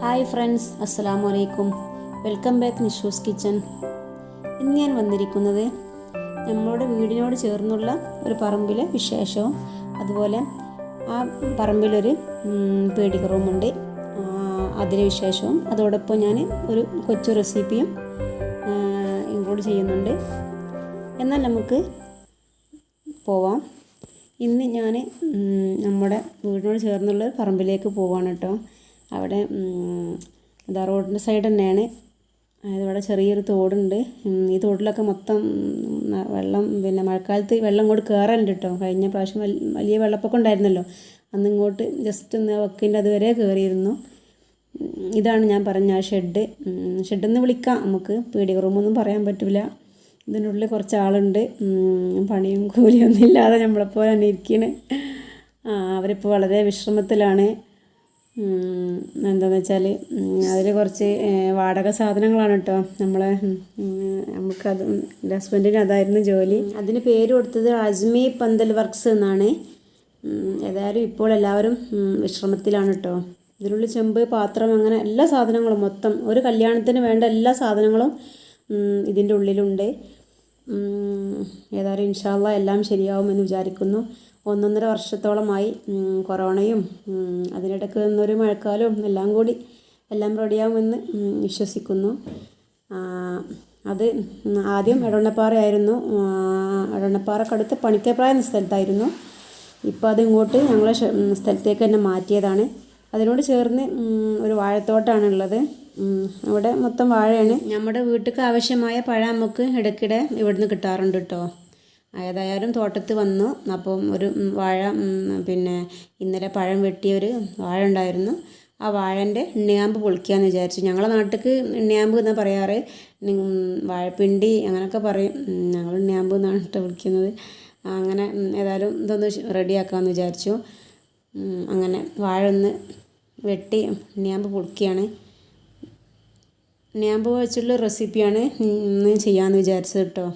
Hi friends, അസ്സലാമു അലൈക്കും. Welcome back Nishu's kitchen. ഇന്ന് ഞാൻ വന്നിരിക്കുന്നത് നമ്മളുടെ വീടിനോട് ചേർന്നുള്ള ഒരു പറമ്പിലെ വിശേഷവും അതുപോലെ ആ പറമ്പിലൊരു പേടിക റൂമുണ്ട്, അതിലെ വിശേഷവും അതോടൊപ്പം ഞാൻ ഒരു കൊച്ചു റെസിപ്പിയും ഇൻക്ലൂഡ് ചെയ്യുന്നുണ്ട്. എന്നാൽ നമുക്ക് പോവാം. ഇന്ന് ഞാൻ നമ്മുടെ വീടിനോട് ചേർന്നുള്ള പറമ്പിലേക്ക് പോവാണ് കേട്ടോ. അവിടെ റോഡിൻ്റെ സൈഡ് തന്നെയാണ്. അതായത് ഇവിടെ ചെറിയൊരു തോടുണ്ട്. ഈ തോട്ടിലൊക്കെ മൊത്തം വെള്ളം, മഴക്കാലത്ത് വെള്ളം ഇങ്ങോട്ട് കയറാനുണ്ട് കേട്ടോ. കഴിഞ്ഞ പ്രാവശ്യം വലിയ വെള്ളപ്പൊക്കം ഉണ്ടായിരുന്നല്ലോ, അന്ന് ഇങ്ങോട്ട് ജസ്റ്റ് ഒന്ന് വക്കിൻ്റെ അതുവരെ കയറിയിരുന്നു. ഇതാണ് ഞാൻ പറഞ്ഞ ആ ഷെഡെന്ന് വിളിക്കാം നമുക്ക്. പീടിക റൂമൊന്നും പറയാൻ പറ്റില്ല. ഇതിൻ്റെ ഉള്ളിൽ കുറച്ച് ആളുണ്ട്. പണിയും കൂലിയൊന്നും ഇല്ലാതെ നമ്മളെപ്പോലെ തന്നെ ഇരിക്കണ്. അവരിപ്പോൾ വളരെ വിശ്രമത്തിലാണ്. എന്താണെന്ന് വെച്ചാൽ അതിൽ കുറച്ച് വാടക സാധനങ്ങളാണ് കേട്ടോ. നമുക്കത് എൻ്റെ ഹസ്ബൻഡിന് അതായിരുന്നു ജോലി. അതിന് പേര് കൊടുത്തത് അജ്മി പന്തൽ വർക്ക്സ് എന്നാണ്. ഏതായാലും ഇപ്പോൾ എല്ലാവരും വിശ്രമത്തിലാണ് കേട്ടോ. ഇതിനുള്ളിൽ ചെമ്പ്, പാത്രം, അങ്ങനെ എല്ലാ സാധനങ്ങളും, മൊത്തം ഒരു കല്യാണത്തിന് വേണ്ട എല്ലാ സാധനങ്ങളും ഇതിൻ്റെ ഉള്ളിലുണ്ട്. ഏതായാലും ഇൻഷാ അല്ലാ എല്ലാം ശരിയാവുമെന്ന് വിചാരിക്കുന്നു. 1.5 വർഷത്തോളമായി കൊറോണയും അതിനിടയ്ക്ക് നിന്നൊരു മഴക്കാലവും എല്ലാം കൂടി എല്ലാം റെഡിയാവുമെന്ന് വിശ്വസിക്കുന്നു. അത് ആദ്യം എടവണ്ണപ്പാറയായിരുന്നു. എടവണ്ണപ്പാറക്കടുത്ത് പണിക്കപ്രായ എന്ന സ്ഥലത്തായിരുന്നു. ഇപ്പോൾ അത് ഇങ്ങോട്ട് ഞങ്ങളെ സ്ഥലത്തേക്ക് തന്നെ മാറ്റിയതാണ്. അതിനോട് ചേർന്ന് ഒരു വാഴത്തോട്ടമാണുള്ളത്. അവിടെ മൊത്തം വാഴയാണ്. നമ്മുടെ വീട്ടിലേക്ക് ആവശ്യമായ പഴം നമുക്ക് ഇടയ്ക്കിടെ ഇവിടുന്ന് കിട്ടാറുണ്ട് കേട്ടോ. ഏതായാലും തോട്ടത്ത് വന്നു. അപ്പം ഒരു വാഴ, ഇന്നലെ പഴം വെട്ടിയൊരു വാഴ ഉണ്ടായിരുന്നു. ആ വാഴൻ്റെ എണ്ണിയാമ്പ് പൊളിക്കാമെന്ന് വിചാരിച്ചു. ഞങ്ങളെ നാട്ടിലേക്ക് എണ്ണിയാമ്പ് എന്നാണ് പറയാറ്. വാഴപ്പിണ്ടി അങ്ങനെയൊക്കെ പറയും. ഞങ്ങൾ എണ്ണിയാമ്പ് എന്നാണ് കേട്ടോ വിളിക്കുന്നത്. അങ്ങനെ ഏതായാലും ഇതൊന്ന് റെഡിയാക്കാമെന്ന് വിചാരിച്ചു. അങ്ങനെ വാഴ ഒന്ന് വെട്ടി എണ്ണിയാമ്പ് പൊളിക്കുകയാണ്. എണ്ണിയാമ്പ് വെച്ചുള്ള റെസിപ്പിയാണ് ഇന്ന് ചെയ്യാമെന്ന് വിചാരിച്ചത് കേട്ടോ.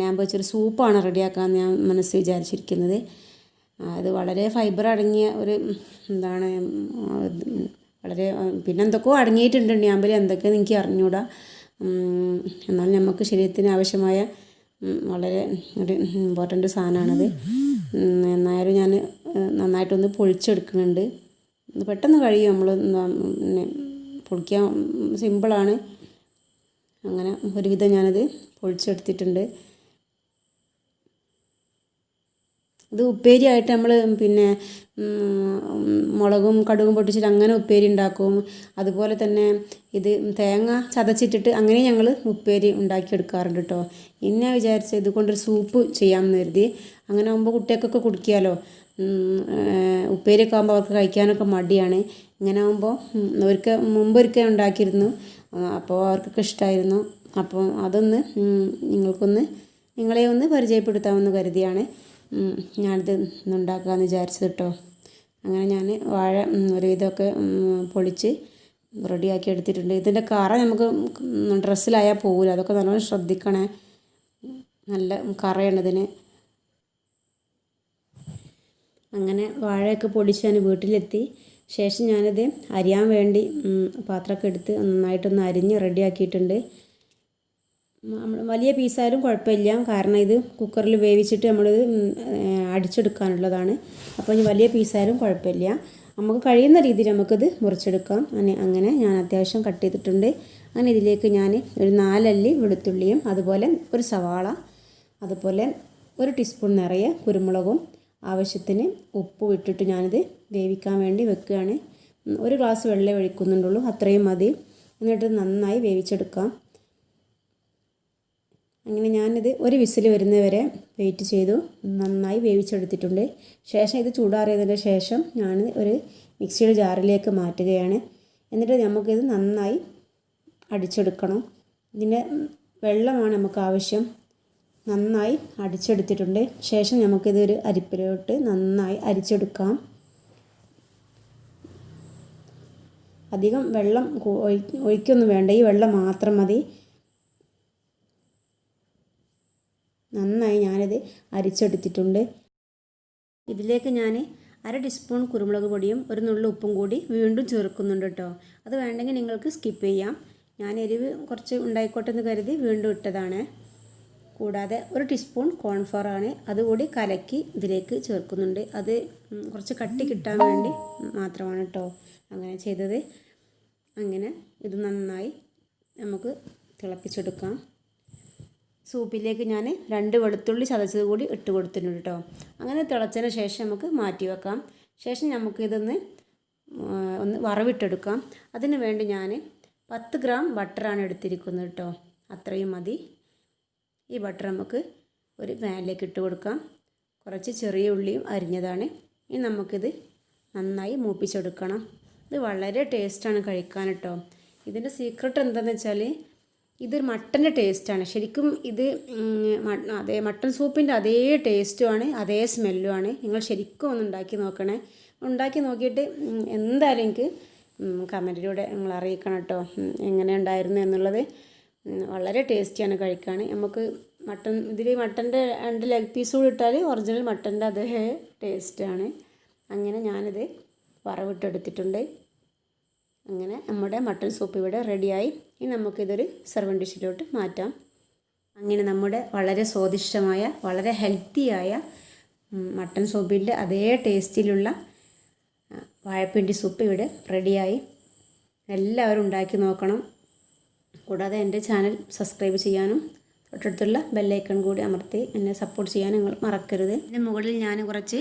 ഞാൻ വെച്ചൊരു സൂപ്പാണ് റെഡിയാക്കാമെന്ന് ഞാൻ മനസ്സിൽ വിചാരിച്ചിരിക്കുന്നത്. അത് വളരെ ഫൈബർ അടങ്ങിയ ഒരു വളരെ എന്തൊക്കെയോ അടങ്ങിയിട്ടുണ്ട് ഞാമ്പിൽ. എന്തൊക്കെയെന്ന് എനിക്ക് അറിഞ്ഞൂടാ. എന്നാൽ നമുക്ക് ശരീരത്തിന് ആവശ്യമായ വളരെ ഒരു ഇമ്പോർട്ടൻ്റ് സാധനമാണത്. എന്നായാലും ഞാൻ നന്നായിട്ടൊന്ന് പൊളിച്ചെടുക്കുന്നുണ്ട്. പെട്ടെന്ന് കഴിയും. നമ്മൾ പൊളിക്കാൻ സിമ്പിളാണ്. അങ്ങനെ ഒരുവിധം ഞാനത് പൊളിച്ചെടുത്തിട്ടുണ്ട്. ഇത് ഉപ്പേരിയായിട്ട് നമ്മൾ മുളകും കടുകും പൊട്ടിച്ചിട്ട് അങ്ങനെ ഉപ്പേരി ഉണ്ടാക്കും. അതുപോലെ തന്നെ ഇത് തേങ്ങ ചതച്ചിട്ടിട്ട് അങ്ങനെ ഞങ്ങൾ ഉപ്പേരി ഉണ്ടാക്കിയെടുക്കാറുണ്ട് കേട്ടോ. ഇന്ന് ഞാൻ വിചാരിച്ചത് ഇതുകൊണ്ടൊരു സൂപ്പ് ചെയ്യാമെന്ന് കരുതി. അങ്ങനെ ആകുമ്പോൾ കുട്ടികൾക്കൊക്കെ കുടിക്കാമല്ലോ. ഉപ്പേരിയൊക്കെ ആകുമ്പോൾ അവർക്ക് കഴിക്കാനൊക്കെ മടിയാണ്. ഇങ്ങനെ ആകുമ്പോൾ മുമ്പൊരിക്കൽ ഉണ്ടാക്കിയിരുന്നു. അപ്പോൾ അവർക്കൊക്കെ ഇഷ്ടമായിരുന്നു. അപ്പോൾ അതൊന്ന് നിങ്ങളെ ഒന്ന് പരിചയപ്പെടുത്താമെന്ന് കരുതിയാണ് ഞാനിത് ഉണ്ടാക്കാമെന്ന് വിചാരിച്ചത് കേട്ടോ. അങ്ങനെ ഞാൻ വാഴ ഒരുവിധമൊക്കെ പൊളിച്ച് റെഡിയാക്കി എടുത്തിട്ടുണ്ട്. ഇതിൻ്റെ കറ നമുക്ക് ഡ്രസ്സിലായാൽ പോകില്ല. അതൊക്കെ നല്ലോണം ശ്രദ്ധിക്കണേ. നല്ല കറയാണ് ഇതിന്. അങ്ങനെ വാഴയൊക്കെ പൊടിച്ച് ഞാൻ വീട്ടിലെത്തി ശേഷം ഞാനത് അരിയാൻ വേണ്ടി പാത്രമൊക്കെ എടുത്ത് നന്നായിട്ടൊന്ന് അരിഞ്ഞ് റെഡിയാക്കിയിട്ടുണ്ട്. വലിയ പീസായാലും കുഴപ്പമില്ല, കാരണം ഇത് കുക്കറിൽ വേവിച്ചിട്ട് നമ്മളിത് അടിച്ചെടുക്കാനുള്ളതാണ്. അപ്പോൾ ഇനി വലിയ പീസായാലും കുഴപ്പമില്ല. നമുക്ക് കഴിയുന്ന രീതിയിൽ നമുക്കിത് മുറിച്ചെടുക്കാം. അങ്ങനെ ഞാൻ അത്യാവശ്യം കട്ട് ചെയ്തിട്ടുണ്ട്. അങ്ങനെ ഇതിലേക്ക് ഞാൻ ഒരു 4 അല്ലി വെളുത്തുള്ളിയും അതുപോലെ ഒരു സവാള, അതുപോലെ 1 ടീസ്പൂൺ നിറയെ കുരുമുളകും, ആവശ്യത്തിന് ഉപ്പും ഇട്ടിട്ട് ഞാനിത് വേവിക്കാൻ വേണ്ടി വെക്കുകയാണ്. 1 ഗ്ലാസ് വെള്ളം ഒഴിക്കുന്നുണ്ടുള്ളൂ, അത്രയും മതി. എന്നിട്ട് നന്നായി വേവിച്ചെടുക്കാം. അങ്ങനെ ഞാനിത് 1 വിസിൽ വരുന്നവരെ വെയിറ്റ് ചെയ്തു. നന്നായി വേവിച്ചെടുത്തിട്ടുണ്ട്. ശേഷം ഇത് ചൂടാറിയതിന് ശേഷം ഞാൻ ഒരു മിക്സിയുടെ ജാറിലേക്ക് മാറ്റുകയാണ്. എന്നിട്ട് നമുക്കിത് നന്നായി അടിച്ചെടുക്കണം. ഇതിൻ്റെ വെള്ളമാണ് നമുക്ക് ആവശ്യം. നന്നായി അടിച്ചെടുത്തിട്ടുണ്ട്. ശേഷം നമുക്കിതൊരു അരിപ്പയിലോട്ട് നന്നായി അരിച്ചെടുക്കാം. അധികം വെള്ളം ഒഴിക്കൊന്നും വേണ്ട, ഈ വെള്ളം മാത്രം മതി. നന്നായി ഞാനിത് അരിച്ചെടുത്തിട്ടുണ്ട്. ഇതിലേക്ക് ഞാൻ 1 ടീസ്പൂൺ കുരുമുളക് പൊടിയും ഒരു നുള്ളു ഉപ്പും കൂടി വീണ്ടും ചേർക്കുന്നുണ്ട് കേട്ടോ. അത് വേണ്ടെങ്കിൽ നിങ്ങൾക്ക് സ്കിപ്പ് ചെയ്യാം. ഞാൻ എരിവ് കുറച്ച് ഉണ്ടായിക്കോട്ടെ എന്ന് കരുതി വീണ്ടും ഇട്ടതാണ്. കൂടാതെ 1 ടീസ്പൂൺ കോൺഫ്ലവർ ആണ്, അതുകൂടി കലക്കി ഇതിലേക്ക് ചേർക്കുന്നുണ്ട്. അത് കുറച്ച് കട്ടി കിട്ടാൻ വേണ്ടി മാത്രമാണ് കേട്ടോ അങ്ങനെ ചെയ്തത്. അങ്ങനെ ഇത് നന്നായി നമുക്ക് തിളപ്പിച്ചെടുക്കാം. സൂപ്പിലേക്ക് ഞാൻ 2 വെളുത്തുള്ളി ചതച്ചത് കൂടി ഇട്ട് കൊടുത്തിട്ടുണ്ട് കേട്ടോ. അങ്ങനെ തിളച്ചതിന് ശേഷം നമുക്ക് മാറ്റി വെക്കാം. ശേഷം നമുക്കിതൊന്ന് വറവിട്ടെടുക്കാം. അതിന് വേണ്ടി ഞാൻ 10 ഗ്രാം ബട്ടറാണ് എടുത്തിരിക്കുന്നത് കേട്ടോ. അത്രയും മതി. ഈ ബട്ടർ നമുക്ക് ഒരു പാനിലേക്ക് ഇട്ട് കൊടുക്കാം. കുറച്ച് ചെറിയ ഉള്ളിയും അരിഞ്ഞതാണ്. ഇനി നമുക്കിത് നന്നായി മൂപ്പിച്ചെടുക്കണം. ഇത് വളരെ ടേസ്റ്റാണ് കഴിക്കാൻ കേട്ടോ. ഇതിൻ്റെ സീക്രട്ട് എന്താണെന്ന് വെച്ചാൽ ഇതൊരു മട്ടൻ്റെ ടേസ്റ്റാണ്. ശരിക്കും ഇത് അതേ മട്ടൻ സൂപ്പിൻ്റെ അതേ ടേസ്റ്റുമാണ്, അതേ സ്മെല്ലുമാണ്. നിങ്ങൾ ശരിക്കും ഒന്ന് ഉണ്ടാക്കി നോക്കണേ. ഉണ്ടാക്കി നോക്കിയിട്ട് എന്തായാലും എനിക്ക് കമൻറ്റിലൂടെ നിങ്ങൾ അറിയിക്കണം കേട്ടോ എങ്ങനെ ഉണ്ടായിരുന്നു എന്നുള്ളത്. വളരെ ടേസ്റ്റിയാണ് കഴിക്കാൻ. നമുക്ക് മട്ടൻ്റെ 2 ലെഗ് പീസ് കൂടി ഇട്ടാൽ ഒറിജിനൽ മട്ടൻ്റെ അതേ ടേസ്റ്റാണ്. അങ്ങനെ ഞാനിത് വറവിട്ടെടുത്തിട്ടുണ്ട്. അങ്ങനെ നമ്മുടെ മട്ടൻ സൂപ്പ് ഇവിടെ റെഡിയായി. ഇനി നമുക്കിതൊരു സെർവിങ് ഡിഷിലോട്ട് മാറ്റാം. അങ്ങനെ നമ്മുടെ വളരെ സ്വാദിഷ്ടമായ വളരെ ഹെൽത്തിയായ മട്ടൻ സൂപ്പിൻ്റെ അതേ ടേസ്റ്റിലുള്ള വാഴപ്പിണ്ടി സൂപ്പ് ഇവിടെ റെഡിയായി. എല്ലാവരും ഉണ്ടാക്കി നോക്കണം. കൂടാതെ എൻ്റെ ചാനൽ സബ്സ്ക്രൈബ് ചെയ്യാനും തൊട്ടടുത്തുള്ള ബെല്ലൈക്കൺ കൂടി അമർത്തി എന്നെ സപ്പോർട്ട് ചെയ്യാൻ നിങ്ങൾ മറക്കരുത്. ഇതിന് മുകളിൽ ഞാൻ കുറച്ച്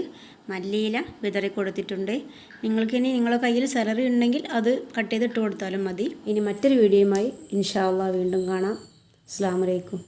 മല്ലിയില വിതറി കൊടുത്തിട്ടുണ്ട്. നിങ്ങൾക്കിനി നിങ്ങളുടെ കയ്യിൽ സെലറി ഉണ്ടെങ്കിൽ അത് കട്ട് ചെയ്തിട്ട് കൊടുത്താലും മതി. ഇനി മറ്റൊരു വീഡിയോയുമായി ഇൻഷാ അല്ലാഹ് വീണ്ടും കാണാം. അസ്സലാമു അലൈക്കും.